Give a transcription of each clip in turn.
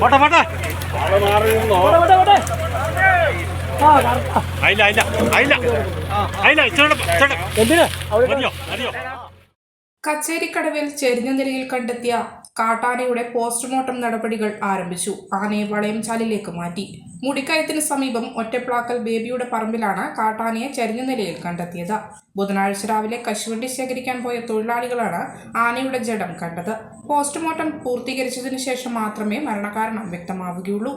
പോട്ടെ പോട്ടെ അയില്ല അയില്ല അയില്ല അയില്ല മതിയോ മതിയോ. കച്ചേരിക്കടവിൽ ചെരിഞ്ഞ നിലയിൽ കണ്ടെത്തിയ കാട്ടാനയുടെ പോസ്റ്റ്മോർട്ടം നടപടികൾ ആരംഭിച്ചു. ആനയെ വളയംചാലിലേക്ക് മാറ്റി. മുടിക്കയത്തിന് സമീപം ഒറ്റപ്ലാക്കൽ ബേബിയുടെ പറമ്പിലാണ് കാട്ടാനയെ ചെരിഞ്ഞ നിലയിൽ കണ്ടെത്തിയത്. ബുധനാഴ്ച രാവിലെ കശുവണ്ടി ശേഖരിക്കാൻ പോയ തൊഴിലാളികളാണ് ആനയുടെ ജഡം കണ്ടത്. പോസ്റ്റ്മോർട്ടം പൂർത്തീകരിച്ചതിനു ശേഷം മാത്രമേ മരണകാരണം വ്യക്തമാവുകയുള്ളൂ.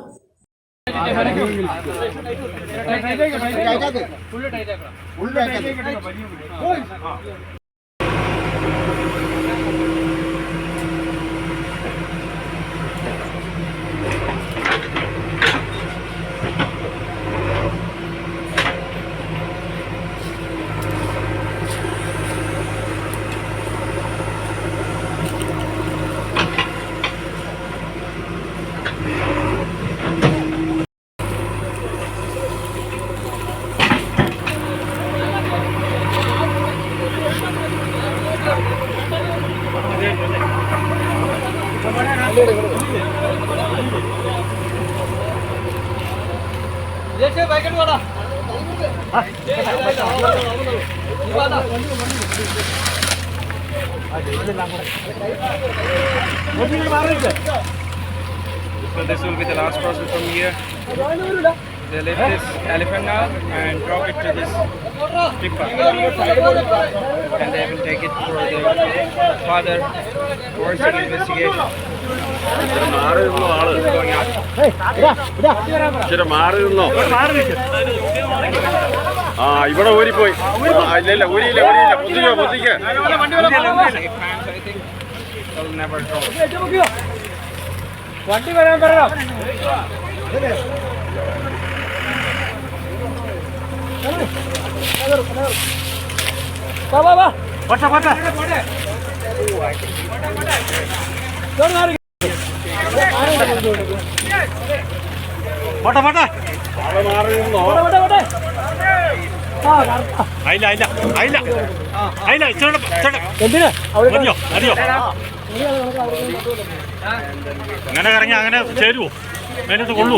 So this will be the last process from here. They lift this elephant now and drop it to this tipper, and they will take it for the further forensic investigation. Going out. ഇവിടെ ഊരിപ്പോയി. ഇല്ല ഊരിയില്ല ഊരിയില്ല പൊതിക്ക. If hands, I think they'll never drop. വണ്ടി വരാൻ പറയാം. പോട്ടെ പോട്ടെ അയില്ല അയില്ല അയില്ല അയില്ല മതിയോ മതിയോ. അങ്ങനെ കറങ്ങി അങ്ങനെ ചേരുവോ? അതിനകത്ത് കൊള്ളൂ.